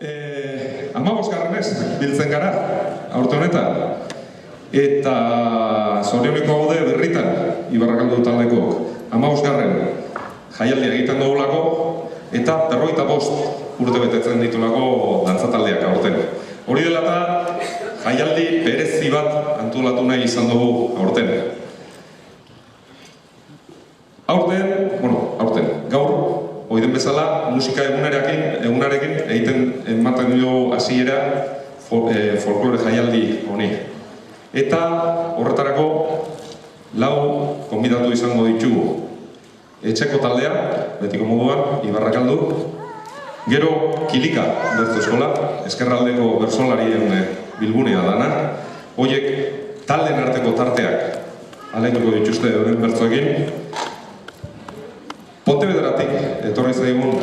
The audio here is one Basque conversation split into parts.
15. biltzen gara, aurte honetan. Eta zorioneko gaude berritan, Ibarrakaldu taldeko 15. jaialdia egiten dugulako, eta 55 urte betetzen ditulako dantzataldeak aurten. Hori dela eta jaialdi berezi bat antolatu nahi izan dugu aurten. Aurten, gaur, oiden bezala, musika egunarekin egiten ematen dugu hasiera folklore jaialdi honi. Eta horretarako 4 konbidatu izango ditugu. Etxeko taldea, betiko moduan, Ibarrakaldu. Gero Kilika bertso eskola, ezkerraldeko bertsolarien bilgunea dana. Hoiek talden arteko tarteak aleituko dituzte euren bertsoekin. Pontevederatik etorri zaigun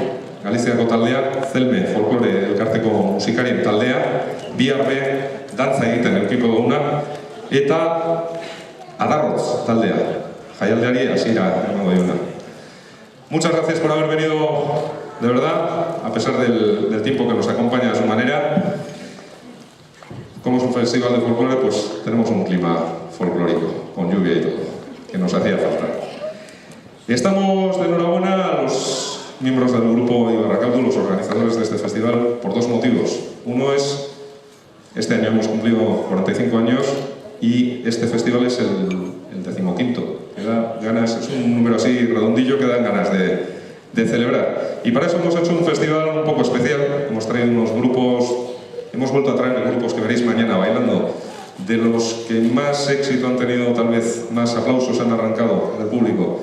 Galiziako taldea, Zelme folklore elkarteko musikarien taldea, biharbe dantza egiten eukiko duguna, eta Adarrotz taldea, jaialdeari hasiera emango diona. Muchas gracias por haber venido, de verdad, a pesar del tiempo que nos acompaña a su manera. Como es un festival de folclore, pues tenemos un clima folclórico, con lluvia y todo, que nos hacía falta. Estamos de enhorabuena a los miembros del grupo Ibarrakaldu, los organizadores de este festival, por 2 motivos. Uno es, este año hemos cumplido 45 años y este festival es el 15º. Es un número así redondillo que dan ganas de celebrar. Y para eso hemos hecho un festival un poco especial. Hemos traído unos grupos, hemos vuelto a traer grupos que veréis mañana bailando, de los que más éxito han tenido, tal vez más aplausos han arrancado del público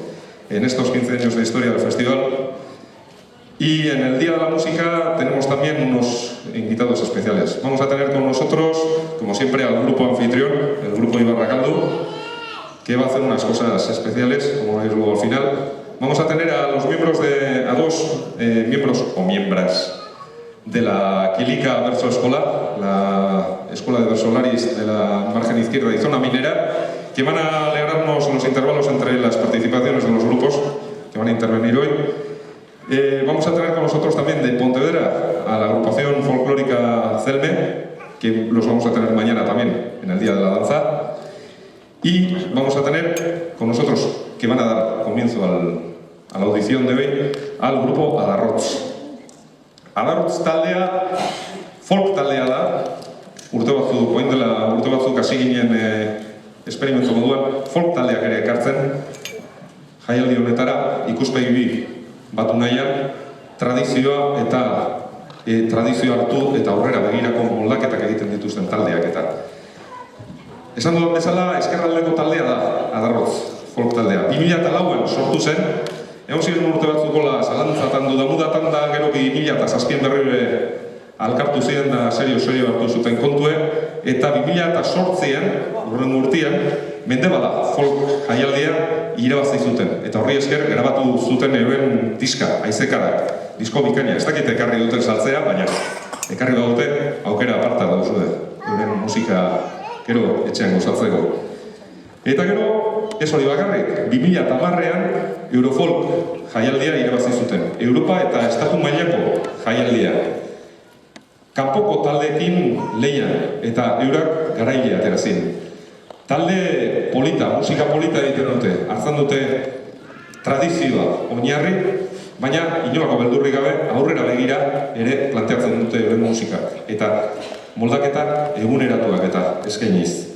en estos 15 años de historia del festival. Y en el Día de la Música tenemos también unos invitados especiales. Vamos a tener con nosotros, como siempre, al grupo anfitrión, el grupo Ibarrakaldu, que va a hacer unas cosas especiales, como veis luego al final. Vamos a tener a dos miembros o miembras de la Kilika Bertso Eskola, la escuela de versolaris de la margen izquierda y zona minera, que van a alegrarnos los intervalos entre las participaciones de los grupos que van a intervenir hoy. Vamos a tener con nosotros también de Pontevedra a la agrupación folclórica Zelme, que los vamos a tener mañana también en el Día de la Danza. Y vamos a tener con nosotros, que van a dar comienzo a la audición de hoy, al grupo Adarrotz. Adarrotz taldea, folk taldea da, urte batzuk hasi ginen esperimentu moduan, folk taldeak ere ekartzen, jaialdi honetara ikuspegi batu nahian, tradizioa hartu eta aurrera begirako moldaketak egiten dituzten taldeak eta. Esan dudan bezala, ezkerraldeko taldea da, Adarrotz, folk taldea. 2004an sortu zen, egon ziren urte batzukola zalantzatan dudamudatan da, gero 2007an berriro alkartu ziren da serio hartu zuten kontue, eta 2008an, urren urtean, Mendebala folk jaialdia irabazi zuten. Eta horri esker, grabatu zuten euren diska, Haizekadak, disko bikaina. Ez dakit ekarri duten saltzea, baina ekarri badute aukera aparta dauzue, euren musika gero etxean gozatzeko. Eta gero, ez hori bakarrik, 2010an Eurofolk jaialdia irabazi zuten. Europa eta Estatu mailako jaialdia. Kanpoko taldeekin lehian eta eurak garaile aterazin. Talde polita, musika polita egiten dute, hartzen dute tradizioa oinarri, baina inolako beldurrik gabe aurrera begira ere planteatzen dute euren musika. Eta moldaketak eguneratuak eta eskainiz.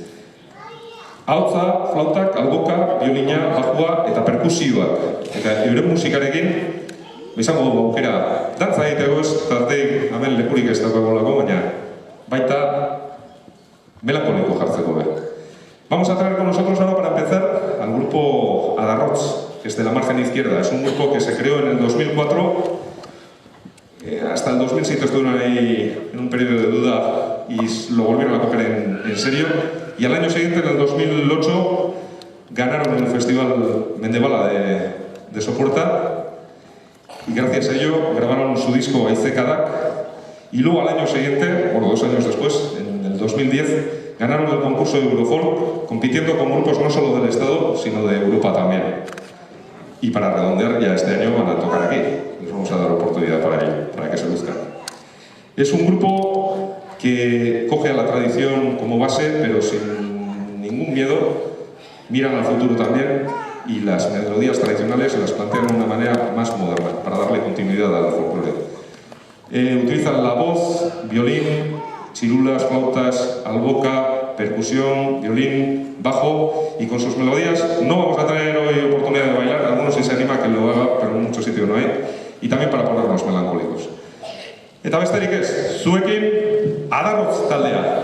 Ahotsa, flautak, alboka, biolina, bajua eta perkusioak. Eta euren musikarekin, izango dugu aukera dantza egiteko ez, tarteik hemen lekurik ez dagoelako, baina baita melankoliko jartzeko be. Vamos a traer con nosotros ahora para empezar al grupo Adarrotz, que es de la margen izquierda. Es un grupo que se creó en el 2004, hasta el 2007 estuvieron ahí en un periodo de duda y lo volvieron a coger en serio. Y al año siguiente, en el 2008, ganaron el Festival Mendebala de Sopuerta y gracias a ello grabaron su disco Haizekadak. Y luego al año siguiente, 2 años después, en el 2010, ganaron el concurso de Eurofolk, compitiendo con grupos no solo del Estado, sino de Europa también. Y para redondear, ya este año van a tocar aquí. Les vamos a dar oportunidad para ello, para que se luzcan. Es un grupo que coge a la tradición como base, pero sin ningún miedo, miran al futuro también y las melodías tradicionales se las plantean de una manera más moderna, para darle continuidad al folclore. Utilizan la voz, violín, chirulas, flautas, alboca, percusión, violín, bajo, y con sus melodías no vamos a tener hoy oportunidad de bailar, algunos si se anima que lo haga, pero en muchos sitios no hay, y también para ponernos melancólicos. Eta besterik ez, zuekin Adarotz taldea.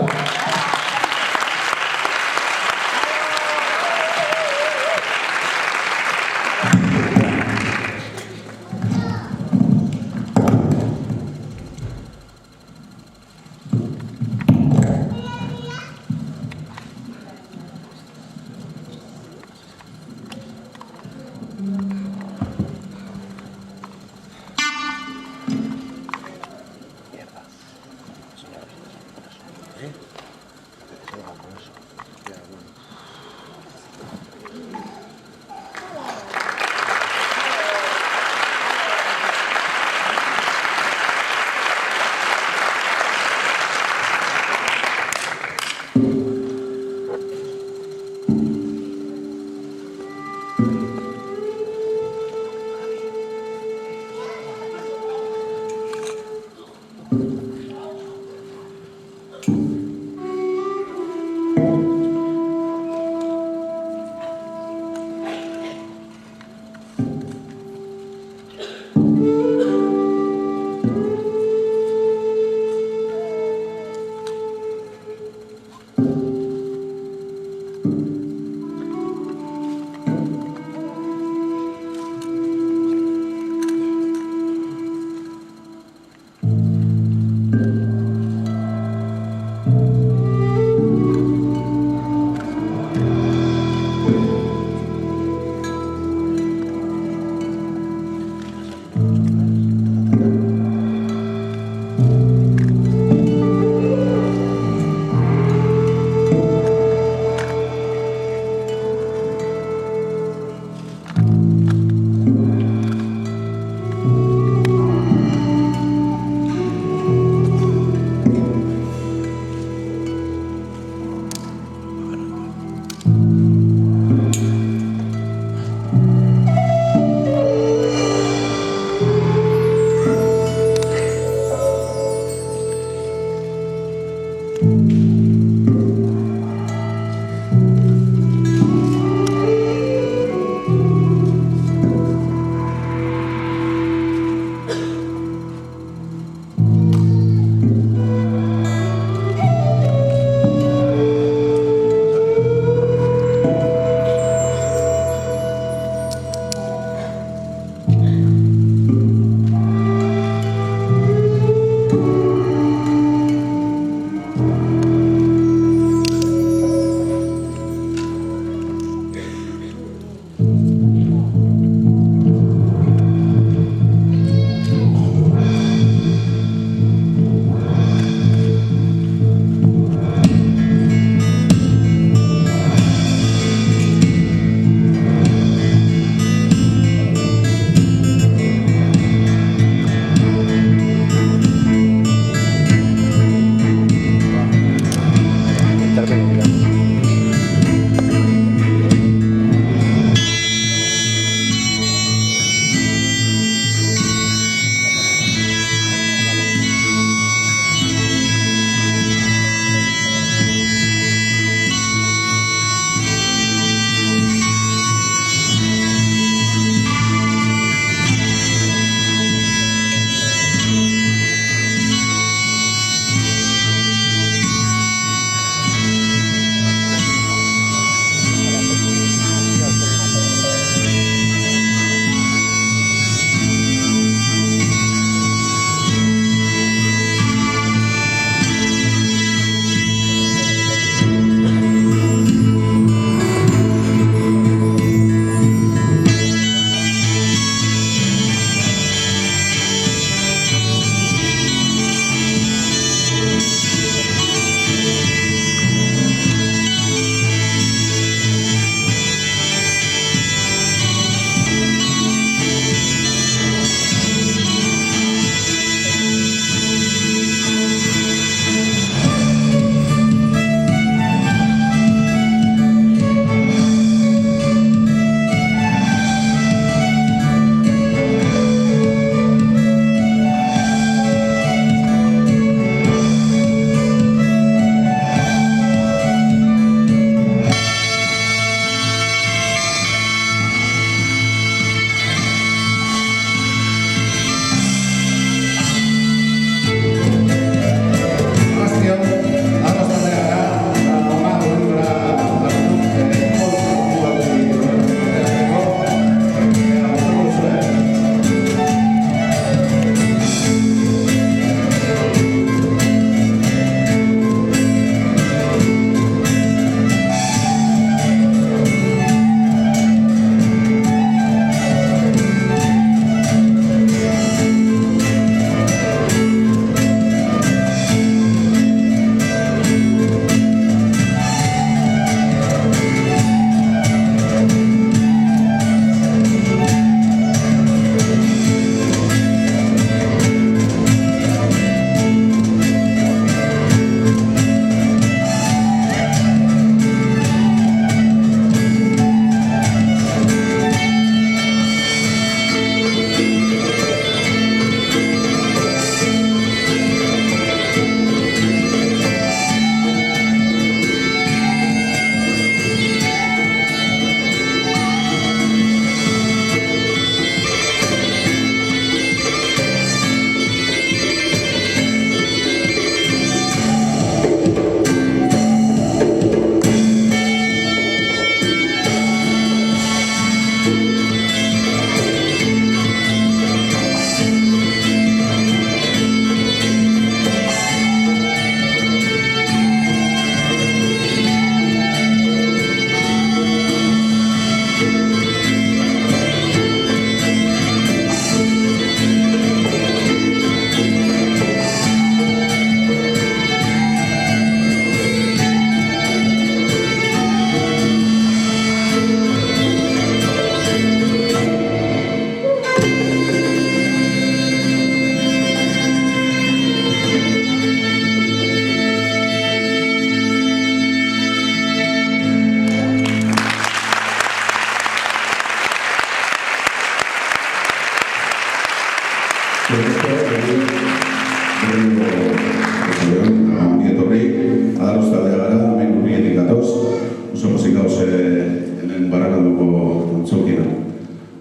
antzokian.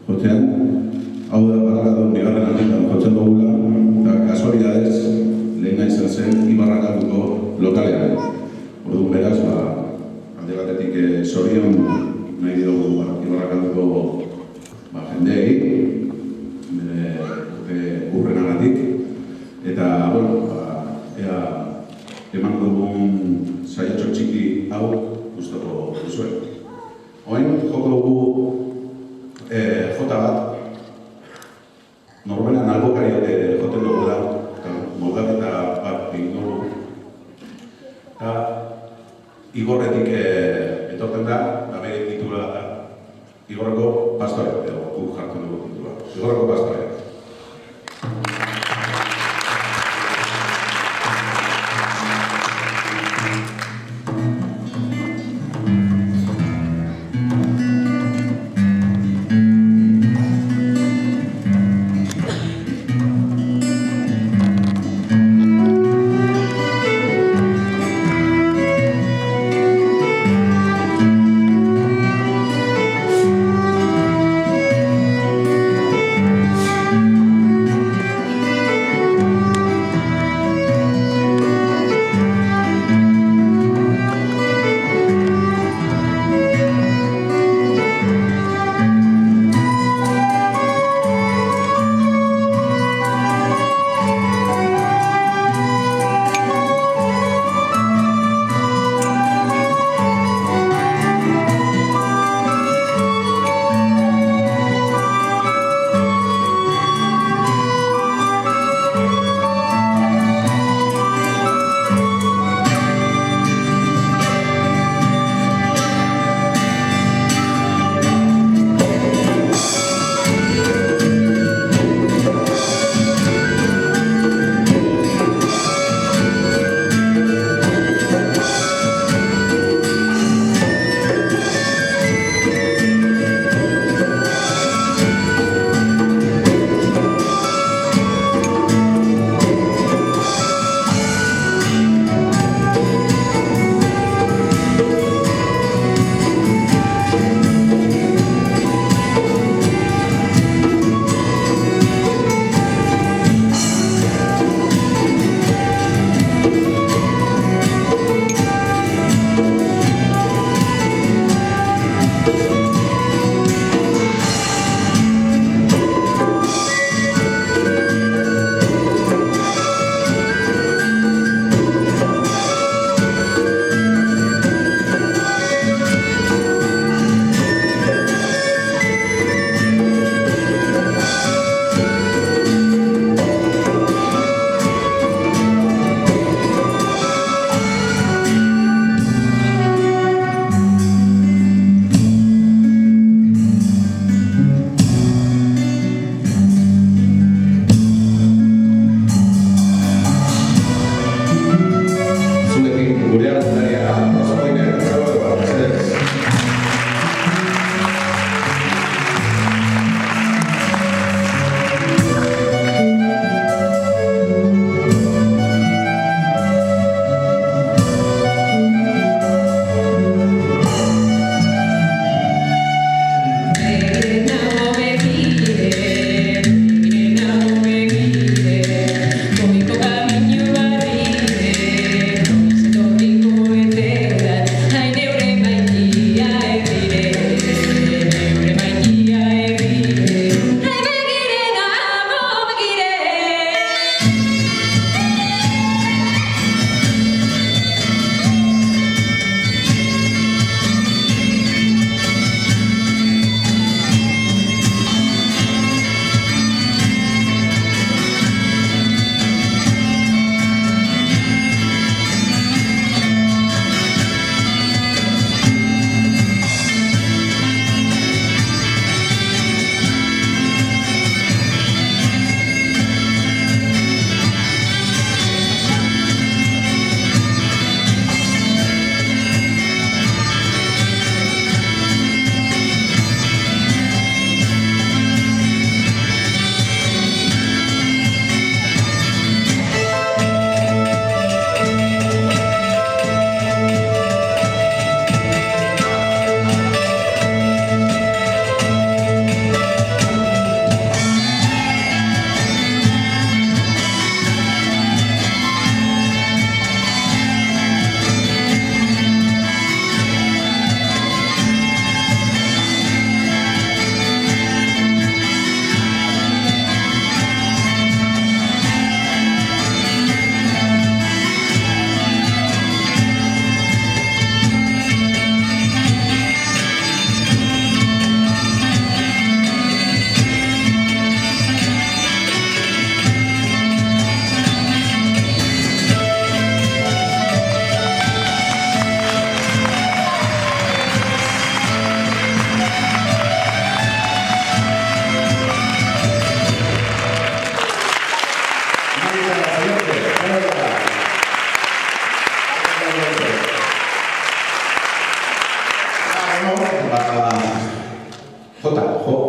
Jotean, hau da Barrakaldon bigarren alditan jotzen dugula, eta kasualidadez lehena izan zen Ibarrakalduko lokalean. Orduan beraz, alde batetik zorion nahi dugu Ibarrakalduko jendeei, urrenagatik, eta, ea eman dugun saiatxo txiki hau gustoko duzuen. Oain, joko dugu jota bat, norbelan albokariak joten dugu da, eta moldaketa bat egin dugu. Eta Igorretik etorten da, eta bere titula da, Igorreko Pastorea, edo guk jartzen dugu titula. Igorreko Pastorea.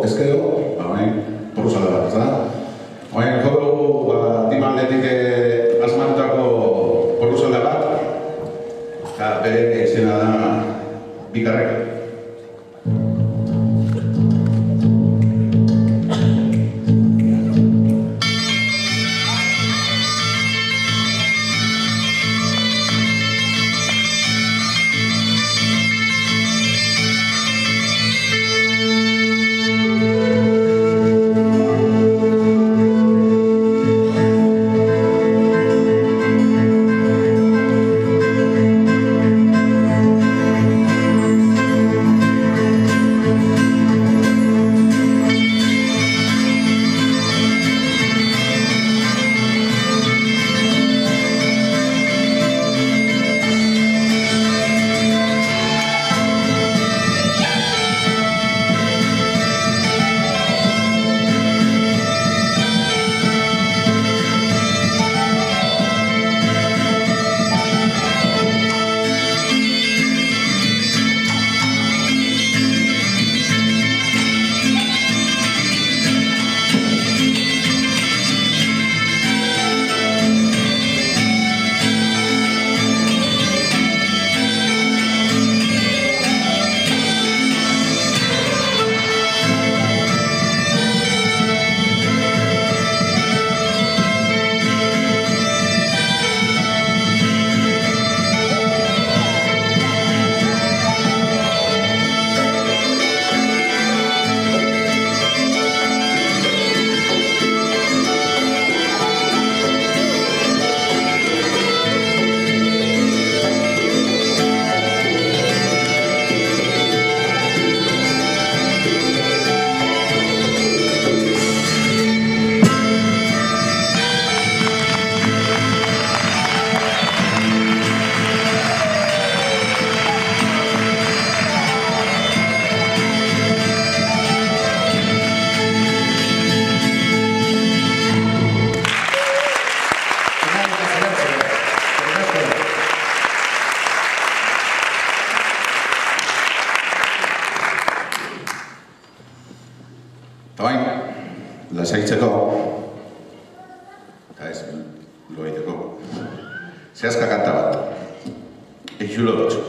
ezkero, orain porruzale bat, ez da? Orain joko dugu Dimaldetik asmatutako porruzale bat, eta bere izena da Bikarreka. Lasaitzeko, eta ez lo egiteko, zehazka kanta bat, eixulo dutxu.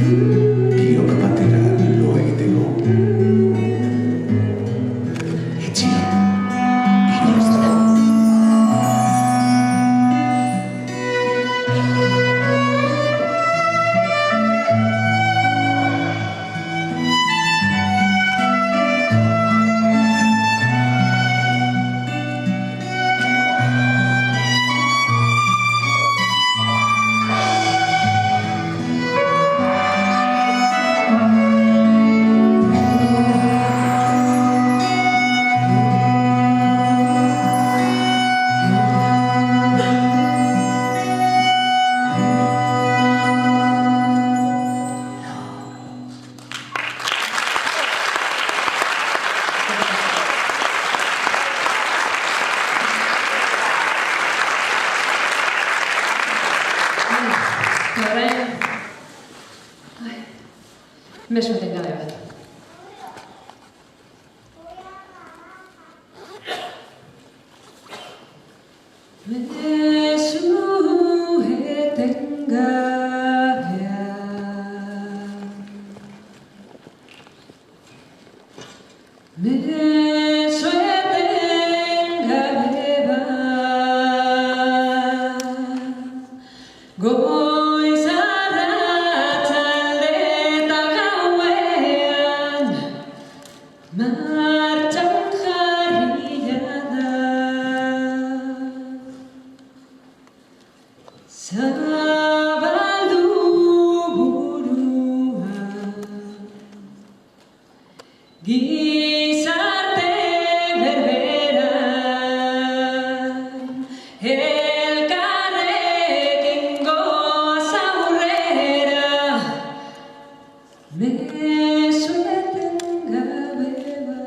Biok batera lo egiteko. Etxean, inoiz dago. Mezu etengabe bat. Mezu etengabea. Mezu etengabe bat. Goiz arratzalde eta gauean martxan jarria da. Zabaldu burua gizarte berberan elkarrekin goaz aurrera. Mezu etengabe bat.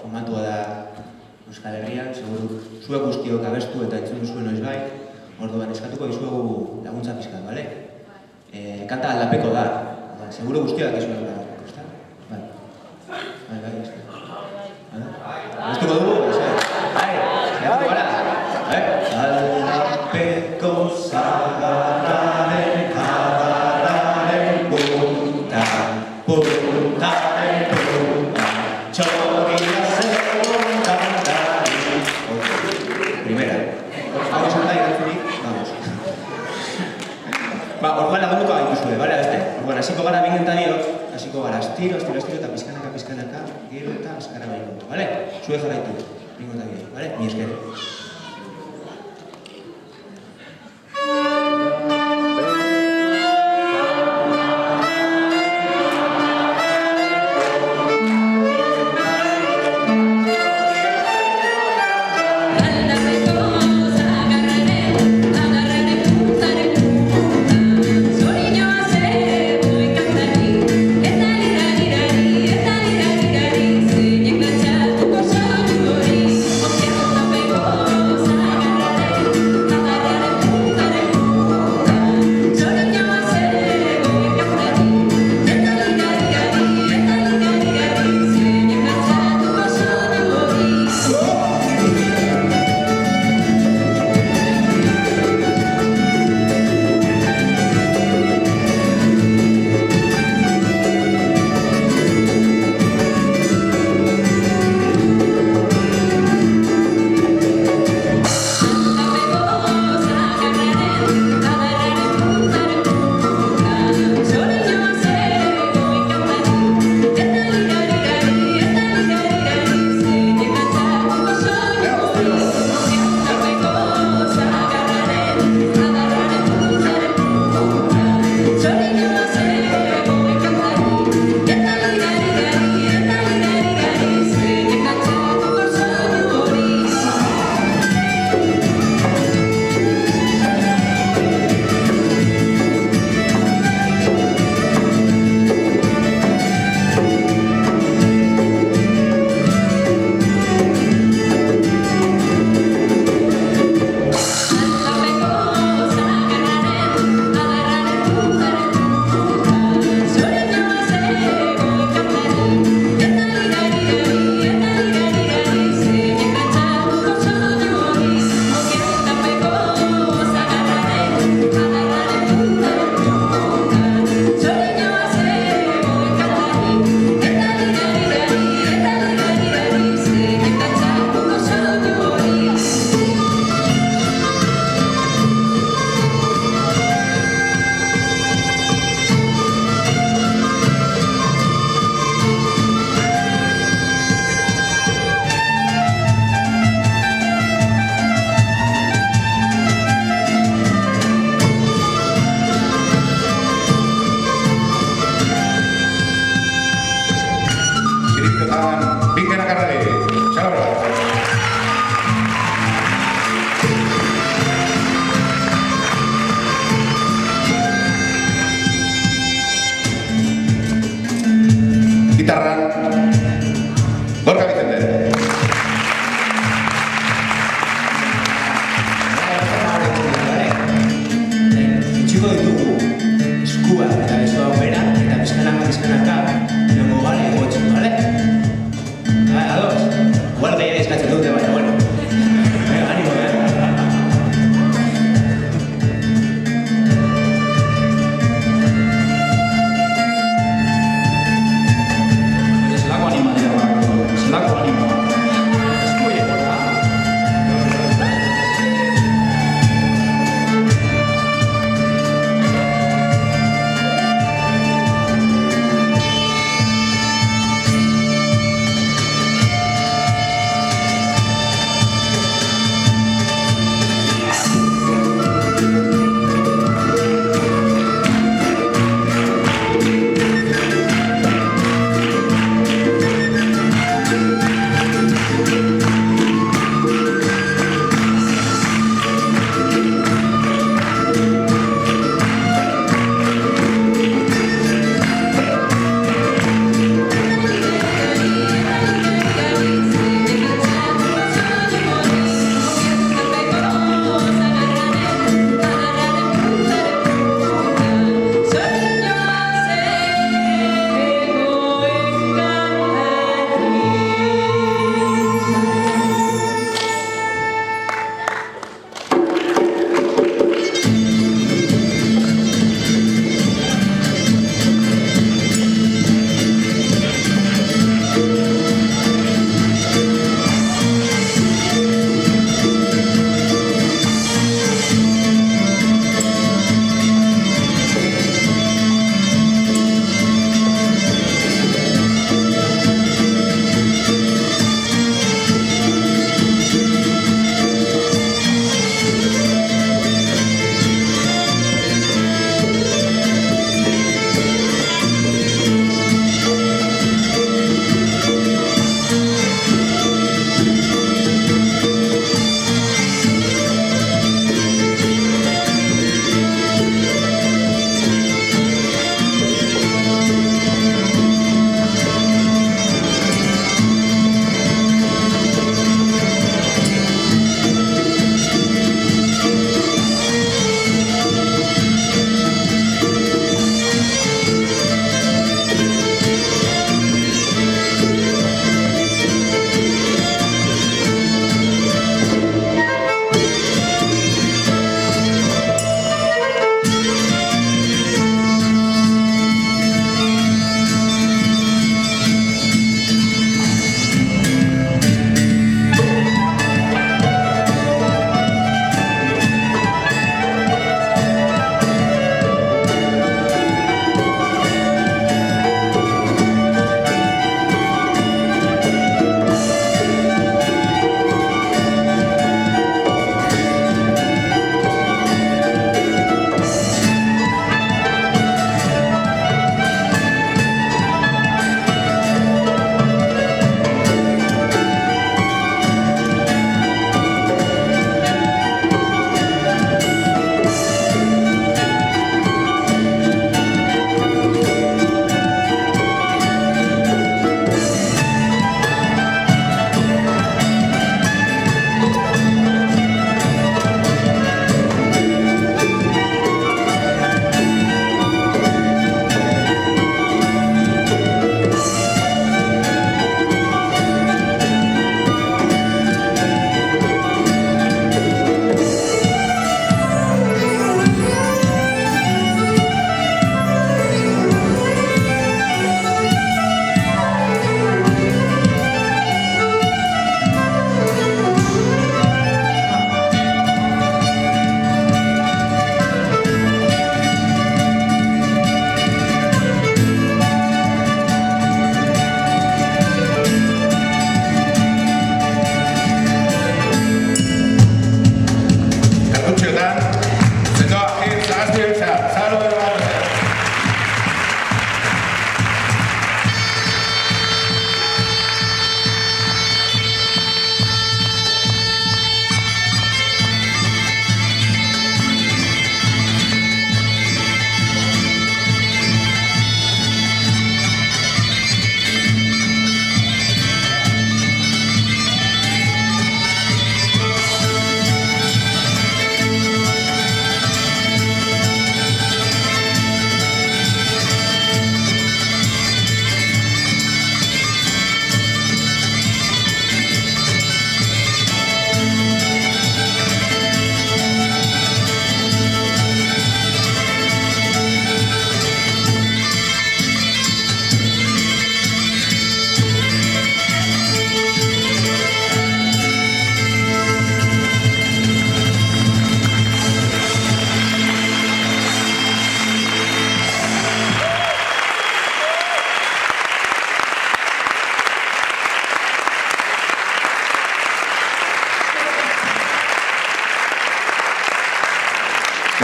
formatua da Euskal Herrian, seguru zuek guztiok abestu eta entzun zuen noiz bai, orduan eskatuko dizuegu laguntza pizkat, bale? Kanta aldapeko da, seguru guztiak izuen da, ezta? Bai, ezta. Abestuko dugu, saiatuko gara, aldapeko zagarraren kabarraren puntan, txoria zegoen kantari. Primera. Vamos a ir al fin, vamos. Orduan lagunduko gaituzue, bale, beste. Orduan, hasiko gara bingen eta biok, hasiko gara estiro eta pizkanaka, gero eta azkara baino, bale? Zue jarraitu, bingen eta biok, bale? Mi esker.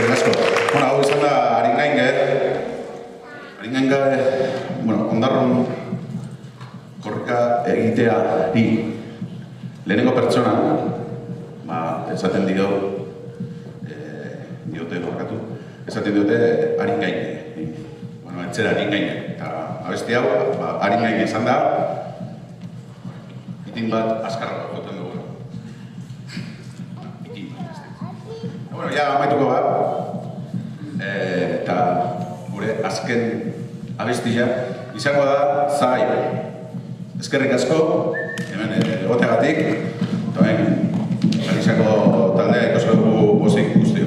eskerrik asko. Bueno, hau izan da Aringainge. Aringainge, bueno, ondarron korrika egiteari lehenengo pertsona, esaten diote barkatu, esaten diote Aringainge. Bueno, etxera Aringainge. Eta abesti hau, Aringainge izan da, itin bat azkarra joten dugu. Bueno, ja amaituko eta gure azken abestia izango da Zai. Eskerrik asko, hemen egoteagatik, eta hemen Galizako taldea ikusko dugu pozik guztio.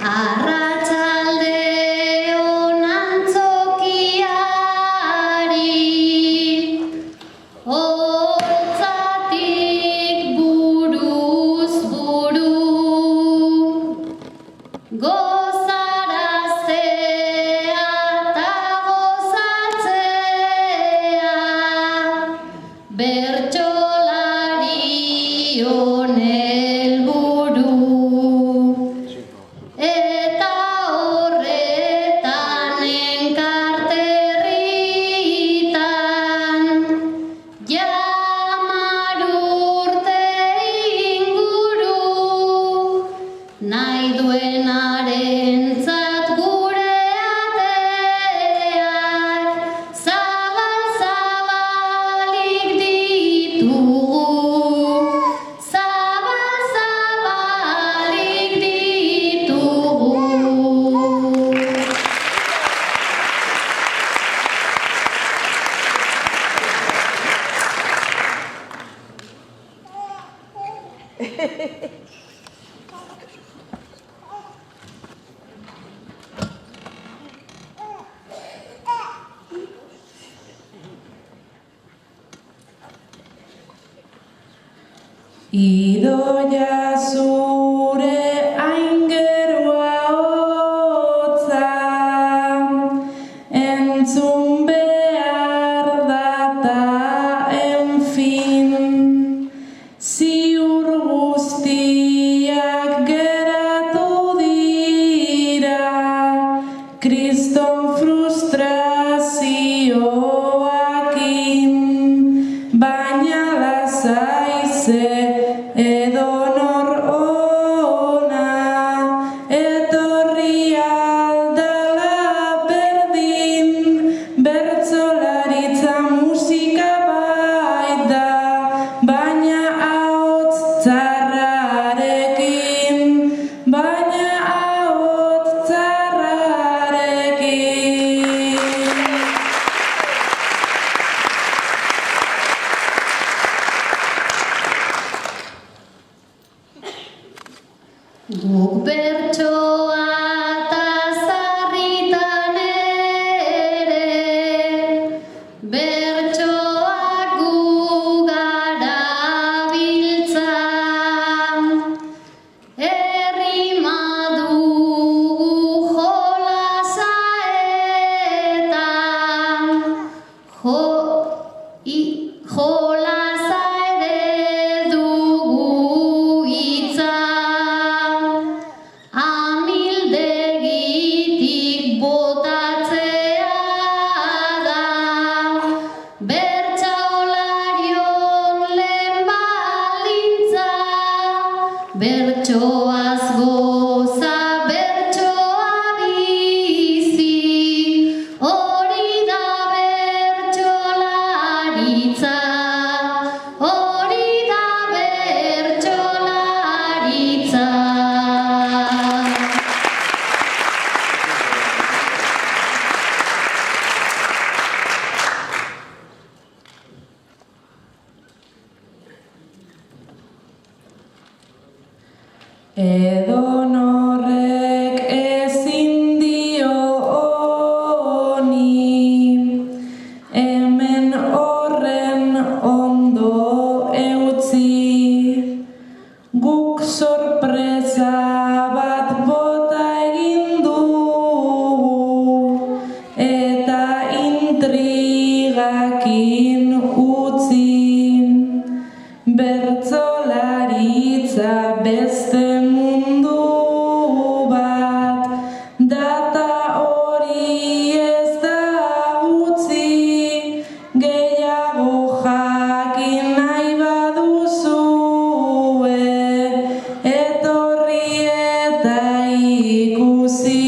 Arratsalde on antzokiari, hotzatik buruz buru, gozaraztea eta gozatzea, bertsolari honen helburu. Eta horretan enkarterritan, jamar urte inguru, nahi duenarentzat gure ateak, zabal-zabalik ditugu, zabal-zabalik ditugu. Idoia zure aingerua hotza, entzun behar data, enfin, ziur guztiak geratu dira, kriston frustrazioakin, baina lasai ze edonor ona, etorri aldala berdin, bertsolaritza musika baita, baina ahots txarrarekin, baina ahots txarrarekin. Guk bertsoa eta sarritan ere, bertsoak gu gara biltza, errima dugu jolasa eta jolasa ere dugu hitza. Amildegitik botatzea da, bertsolarion lehen baldintza, bertsoaz goza, bertsoa bizi, hori da bertsolaritza, hori da bertsolaritza. Edonorrek ezin dio honi, hemen horren ondo eutzi, guk sorpresa bat bota egin dugu, eta intrigakin utzi, bertsolaritza beste mundu bat, data hori ez da utzi, gehiago jakin nahi baduzue, etorri eta ikusi,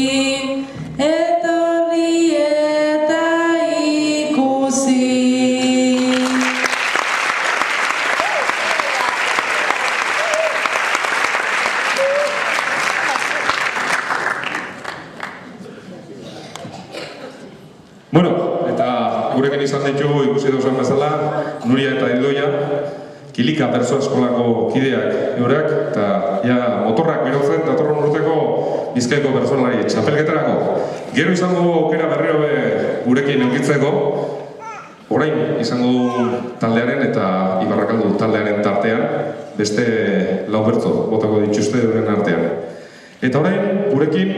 etorri eta ikusi. Bueno, eta gurekin izan ditugu ikusi dauzan bezala, Nuria eta Idoia, Kilika Bertso Eskolako kideak eurak, eta ja, motorrak berotzen datorren urteko Bizkaiko bertsolari txapelketarako. Gero izango dugu aukera berriro gurekin eukitzeko, orain izango du taldearen eta Ibarrakaldu taldearen tartean, beste lau bertso botako dituzte euren artean. Eta orain, gurekin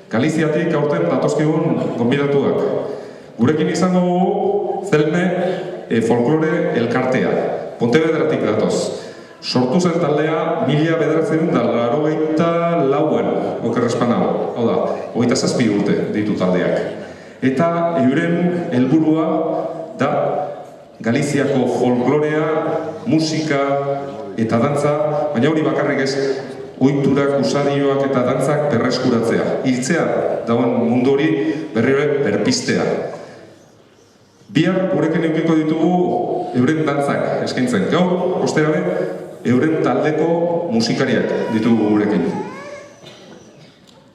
Galiziatik aurten datozkigun gonbidatuak. Gurekin izango dugu Zelme folklore elkartea. Pontevedratik datoz. Sortu zen taldea 1984an, okerrespan hau. Hau da, 27 urte ditu taldeak. Eta euren helburua da Galiziako folklorea, musika eta dantza, baina hori bakarrik ez, ohiturak, usadioak eta dantzak berreskuratzea. Hiltzea dagoen mundu hori berriro berpistea. Bihar gurekin eukiko ditugu euren dantzak eskaintzen. Gaur, osterabe, euren taldeko musikariak ditugu gurekin.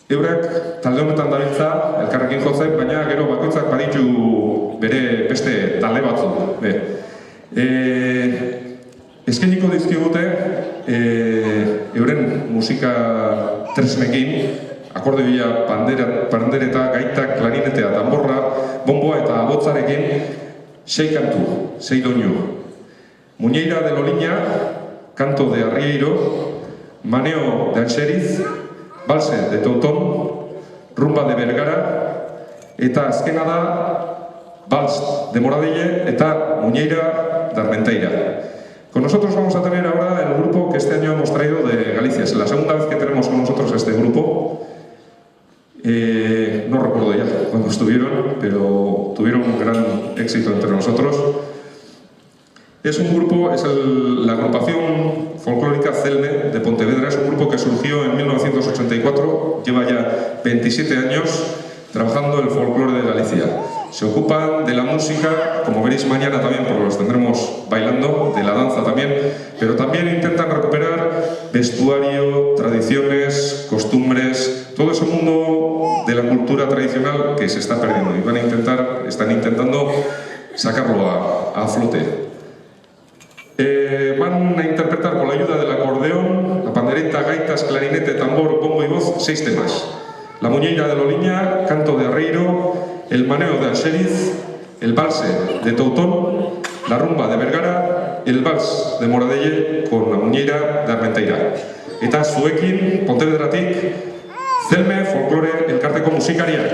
Eurak talde honetan dabiltza, elkarrekin jotzen, baina gero bakoitzak baditu bere beste talde batzu. Eskainiko dizkigute euren musika tresnekin, akordioia, pandereta, gaitak, klarinetea, danborra, bomboa eta abotzarekin 6 kantu, 6 doinu. Muñeira de Loliña, Canto de Arrieiro, Maneo de Anxeriz, Balse de Teutón, Rumba de Vergara, eta azkena da Vals de Moradelle eta Muñeira de Armenteira. Con nosotros vamos a tener ahora el grupo que este año hemos traído de Galicia. Es la segunda vez que tenemos con nosotros este grupo. No recuerdo ya cuando estuvieron, pero tuvieron un gran éxito entre nosotros. Es un grupo, es la agrupación folclórica Zelme de Pontevedra. Es un grupo que surgió en 1984, lleva ya 27 años trabajando el folclore de Galicia. Se ocupan de la música, como veréis mañana también, porque los tendremos bailando, de la danza también, pero también intentan recuperar vestuario, tradiciones, costumbres, todo ese mundo de la cultura tradicional que se está perdiendo y están intentando sacarlo a flote. Van a interpretar con la ayuda del acordeón, la pandereta, gaitas, clarinete, tambor, bombo y voz 6 temas. La Muñeira de Loliña, Canto de Arrieiro, el Maneo de Anxeriz, el Valse de Teutón, la Rumba de Vergara, el Vals de Moradelle con la Muñeira de Armenteira. Eta zuekin, Pontevedratik, Zelme folklore elkarteko musikariak.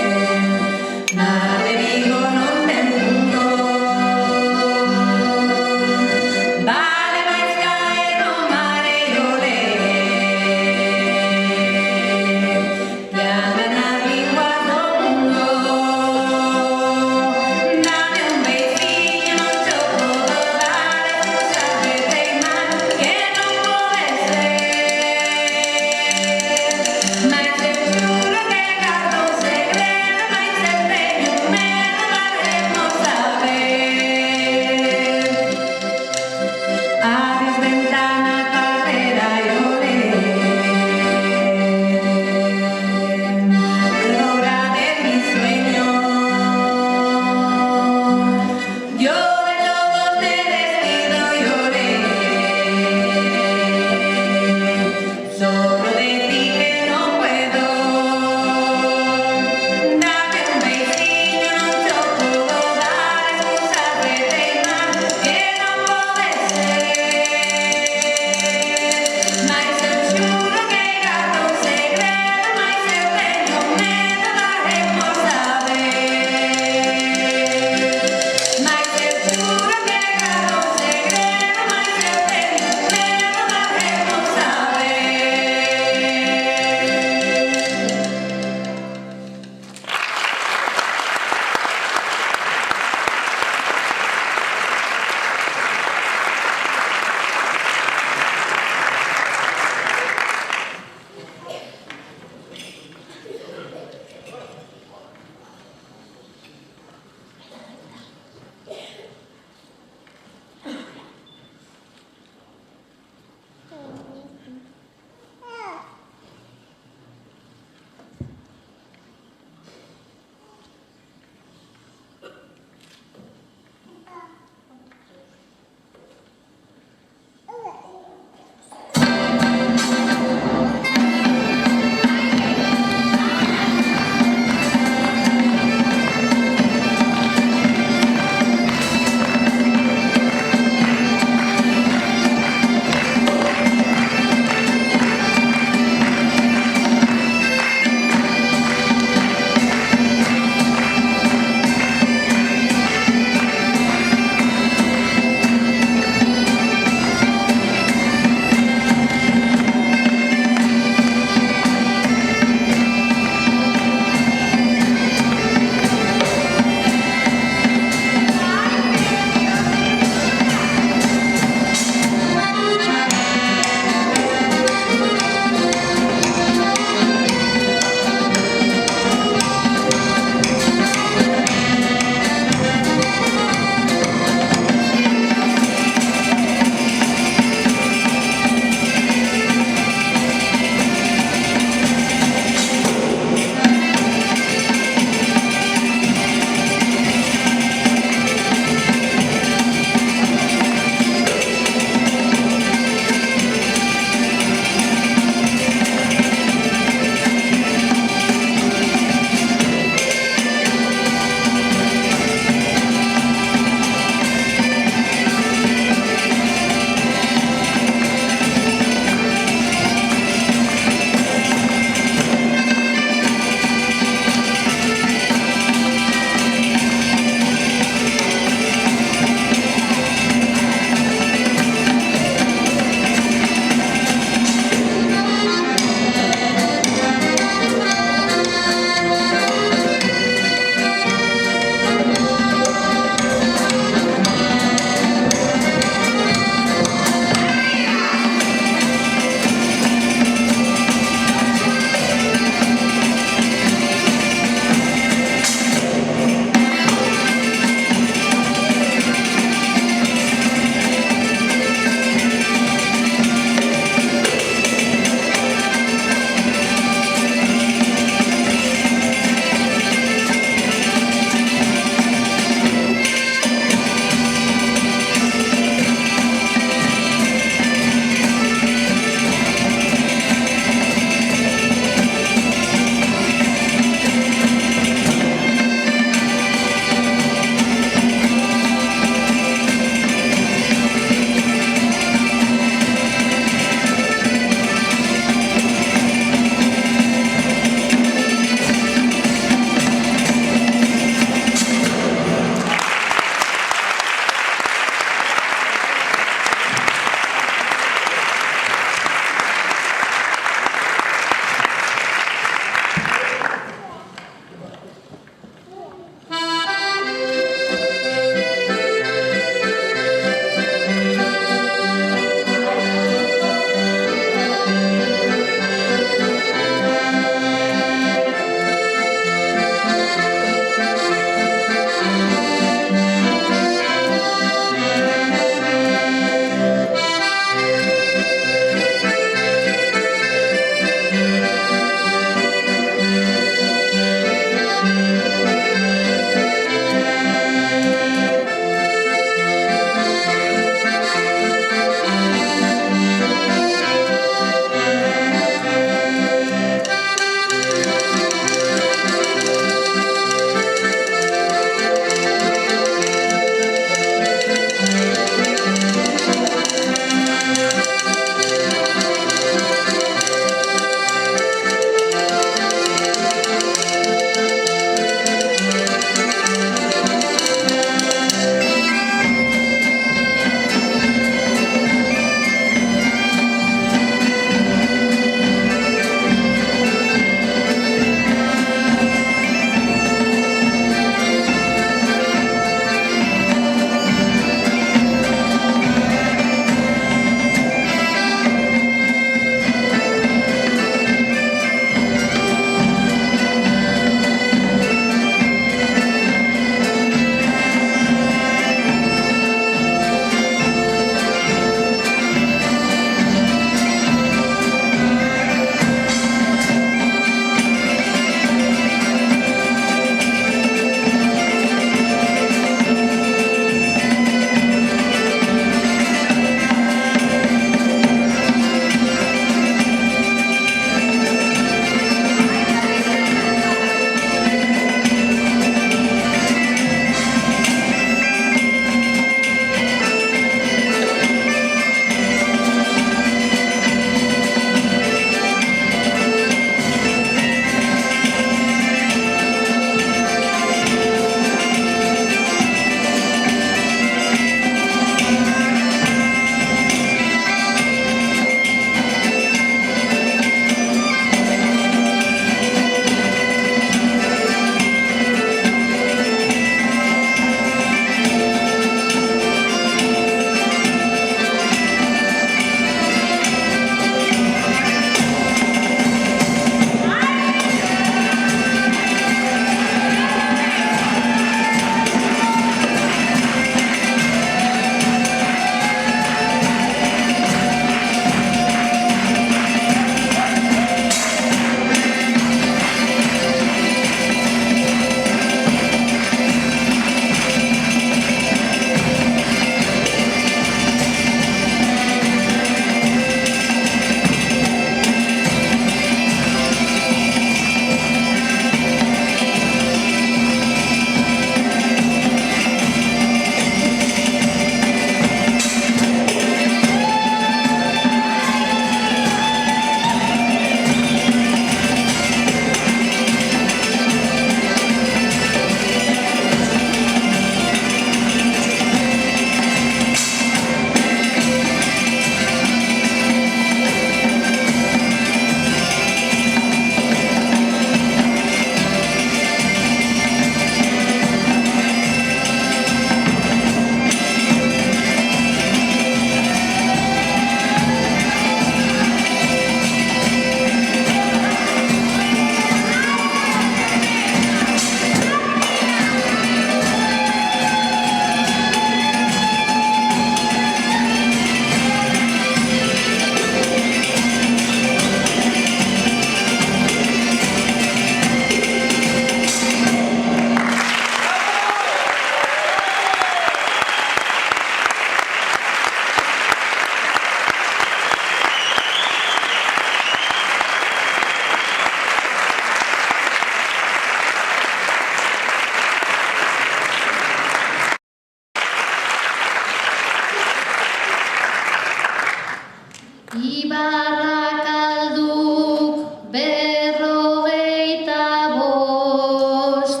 Ibarrakalduk 55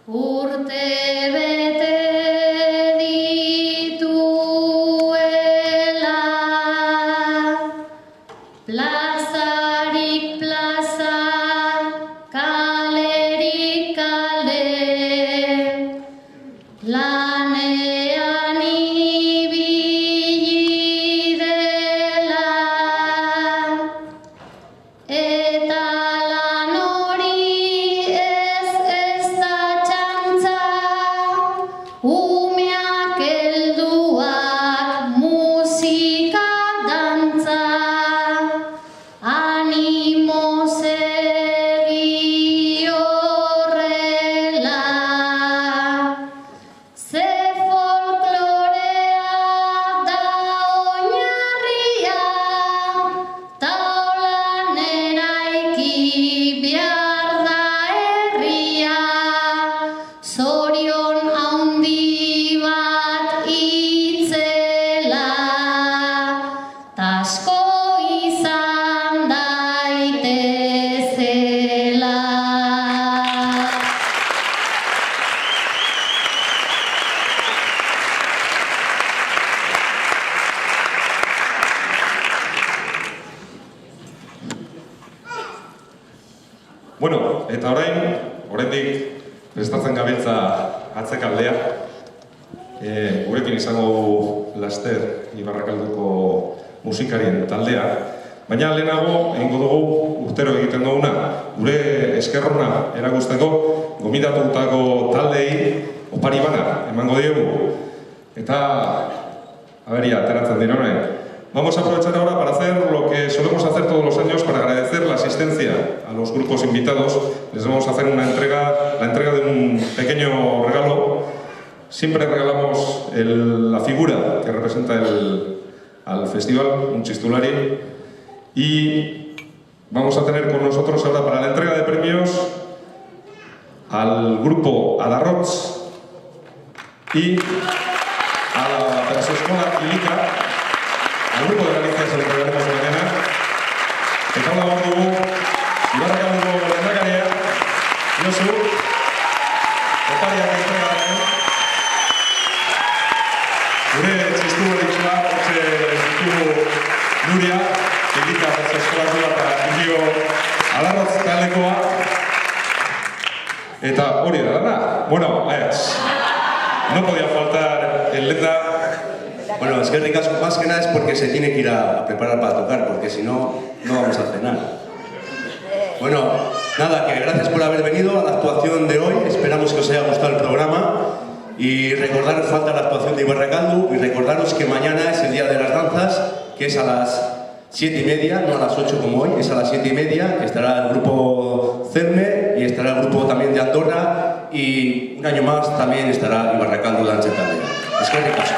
urte bete dituela. Plazarik plaza, kalerik kale, lanean ibili dela, eta lan hori ez da txantza, umeak helduak musika dantza, animo segi horrela. Ze folklorea da oinarria, ta holan eraiki behar da herria. Zorion handi bat itzela, tasko izan daitezela. Bueno, eta oraindik prestatzen gabiltza atzekaldea. Gurekin izango dugu laster Ibarrakalduko musikarien taldea. Baina lehenago egingo dugu urtero egiten duguna, gure eskerrona erakusteko gomitatutako taldei opari bana emango diegu. Eta aberia ateratzen dira orain. Vamos a aprovechar ahora para hacer lo que solemos hacer todos los años para agradecer la asistencia a los grupos invitados. Les vamos a hacer la entrega de un pequeño regalo. Siempre regalamos la figura que representa al festival, un chistulari. Y vamos a tener con nosotros ahora para la entrega de premios al grupo Adarrots y a la Transescola Ilica. Al grupo de Galicia se lo entregaremos mañana. Eta hau da dugu, Ibarrakalduko lehendakaria, Josu, opariak entregatzen. Gure txistularitxoa, ditugu Nuria, Ilica Transeskolatua eta Indio Adarrotz taldekoa. Eta hori da. Bueno, no podía faltar el lenda. Bueno, es que el caso más que nada es porque se tiene que ir a preparar para tocar, porque si no, no vamos a cenar. Bueno, nada, que gracias por haber venido a la actuación de hoy, esperamos que os haya gustado el programa y recordaros, falta la actuación de Ibarrakaldu y recordaros que mañana es el Día de las Danzas, que es a las 7:30, no a las 8 como hoy, es a las 7:30, que estará el grupo Cerme y estará el grupo también de Andorra y un año más también estará Ibarrakaldu Dantza Taldea. Es que caso.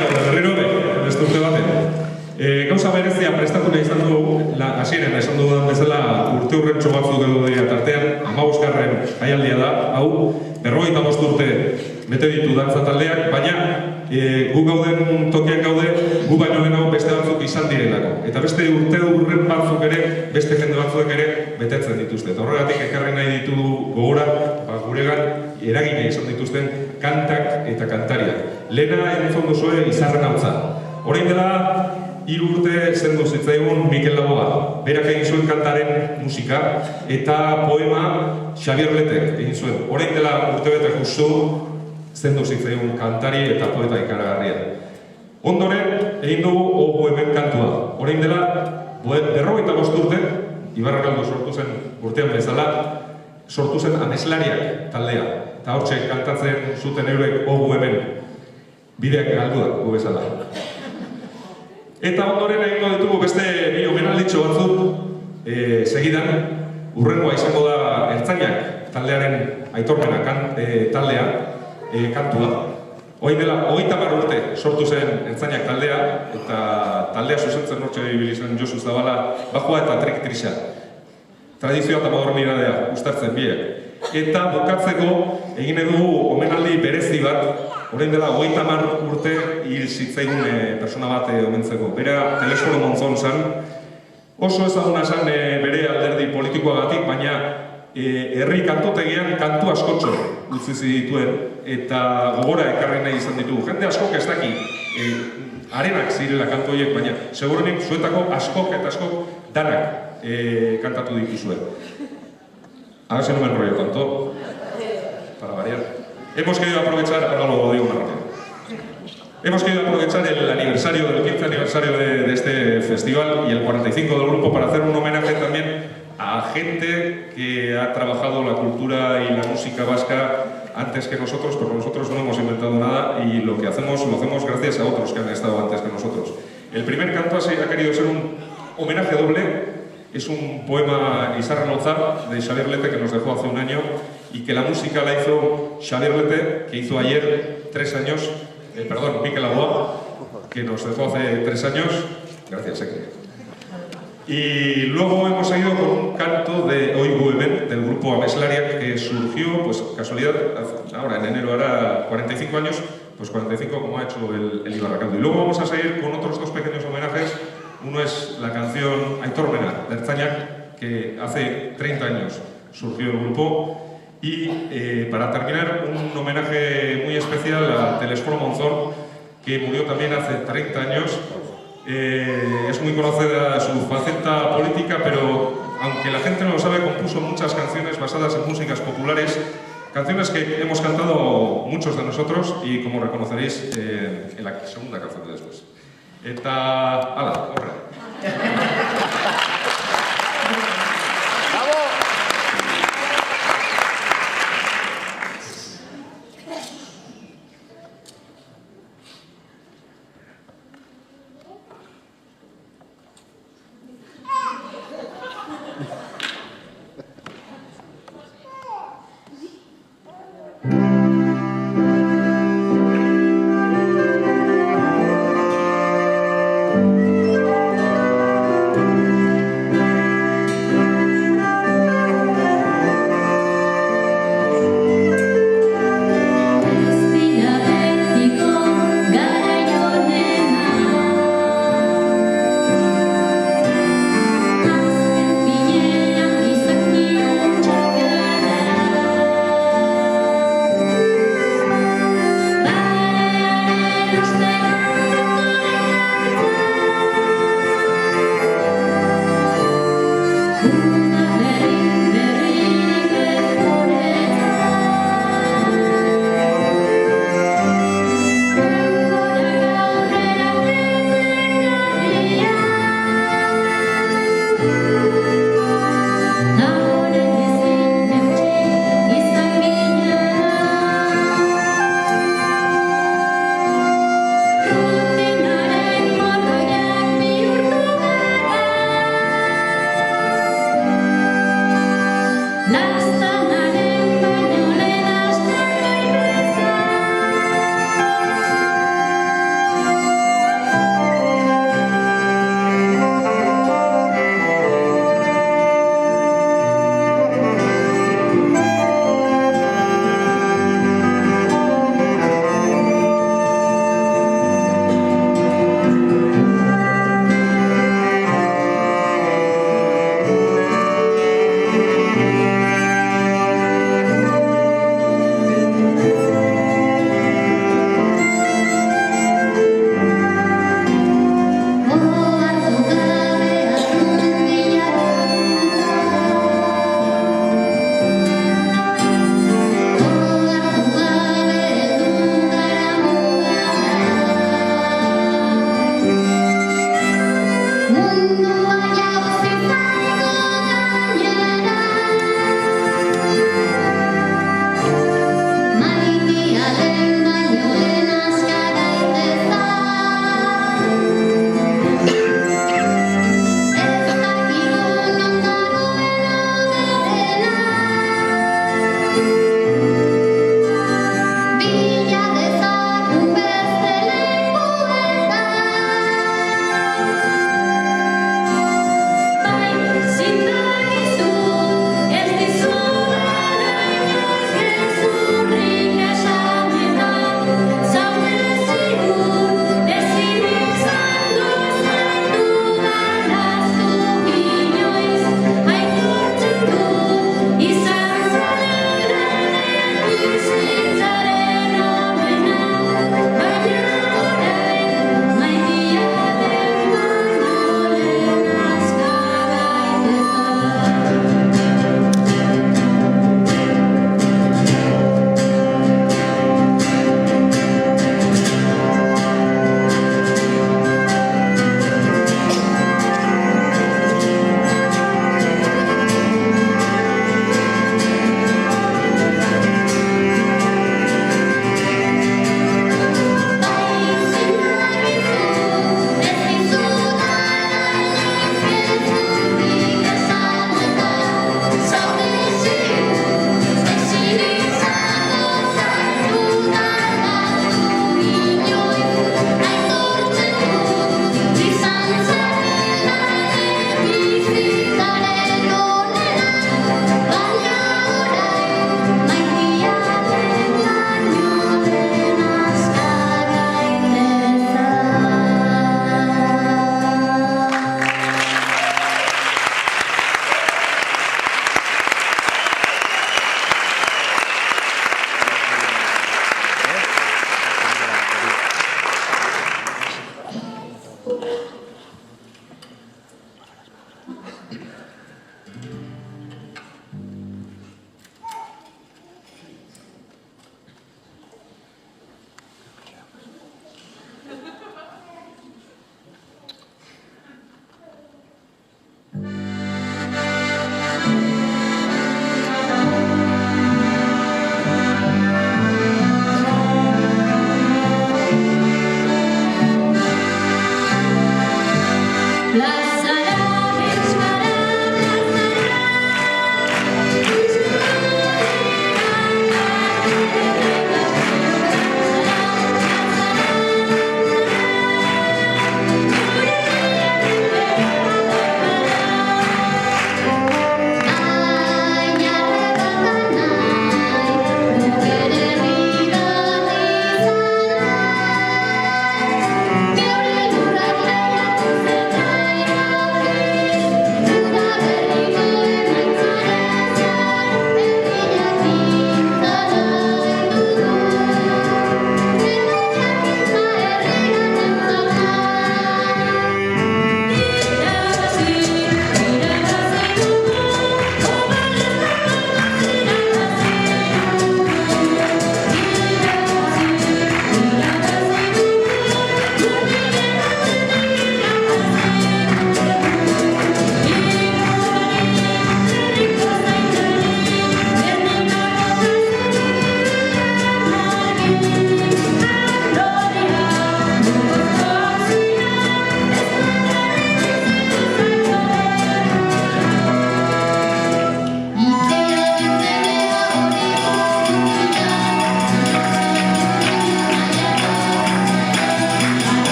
gaude berriro, beste urte baten. Gauza berezia prestatu nahi izan dugu, hasieran esan dudan bezala urte urrentxo batzuk edo dira tartean, 15. jaialdia da, hau 55 urte bete ditu dantza taldeak, baina gu gauden tokian gaude, gu baino lehenago beste batzuk izan direlako. Eta beste urte urren batzuk ere, beste jende batzuek ere betetzen dituzte. Eta horregatik ekarri nahi ditu gogora, guregan eragina izan dituzten kantak eta kantariak. Lehena entzun duzue Izarren Hautza. Orain dela 3 urte zendu zitzaigun Mikel Laboa. Berak egin zuen kantaren musika eta poema Xabier Letek egin zuen. Orain dela urtebete justu zendu zitzaigun kantari eta poeta ikaragarria. Ondoren egin dugu Ogu Hemen kantua. Orain dela 55 urte, Ibarra Galdu sortu zen urtean bezala, sortu zen Ameslariak taldea. Eta hortxe kantatzen zuten eurek Ogu Hemen. Bideak galduak gu bezala. Eta ondoren egingo ditugu beste bi omenalditxo batzuk segidan, urrengoa izango da Ertzainak taldearen Aitormena taldea, kantua. Hoi dela 30 urte sortu zen Ertzainak taldea, eta taldea zuzentzen hortxe ibili zen Josu Zabala, bajua eta Trik Trisa. Tradizioa eta modernidadea uztartzen biek. Eta bukatzeko egin dugu omenaldi berezi bat, orain dela 30 urte hil zitzaigun persona bat omentzeko. Bera Telesforo Monzon zen, oso ezaguna zen bere alderdi politikoagatik, baina herri kantotegian kantu askotxo utzi zituen eta gogora ekarri nahi izan ditugu. Jende askok ez daki arenak zirela kantu horiek, baina segurenik zuetako askok eta askok danak kantatu dituzue. A ver si no me enrollo tanto, para variar. Hemos querido aprovechar, ahora lo digo más rápido. Hemos querido aprovechar el aniversario, el 15 aniversario de este festival y el 45 del grupo para hacer un homenaje también a gente que ha trabajado la cultura y la música vasca antes que nosotros, porque nosotros no hemos inventado nada y lo que hacemos lo hacemos gracias a otros que han estado antes que nosotros. El primer canto ha querido ser un homenaje doble. Es un poema Izarren Hautza de Xabier Lete que nos dejó hace un año y que la música la hizo Xabier Lete, que hizo ayer 3 años, Mikel Laboa, que nos dejó hace 3 años. Gracias, Y luego hemos seguido con un canto de Oigu Hemen, del grupo Ameslaria, que surgió, pues casualidad, ahora en enero hará 45 años, pues 45 como ha hecho el Ibarra Galdu. Y luego vamos a seguir con otros 2 pequeños homenajes. Uno es la canción Aitormena, de Ertzainak, que hace 30 años surgió el grupo. Y para terminar, un homenaje muy especial a Telesforo Monzón, que murió también hace 30 años. Es muy conocida su faceta política, pero aunque la gente no lo sabe, compuso muchas canciones basadas en músicas populares, canciones que hemos cantado muchos de nosotros y como reconoceréis en la segunda canción de después. Eta, ala, horre.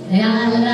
la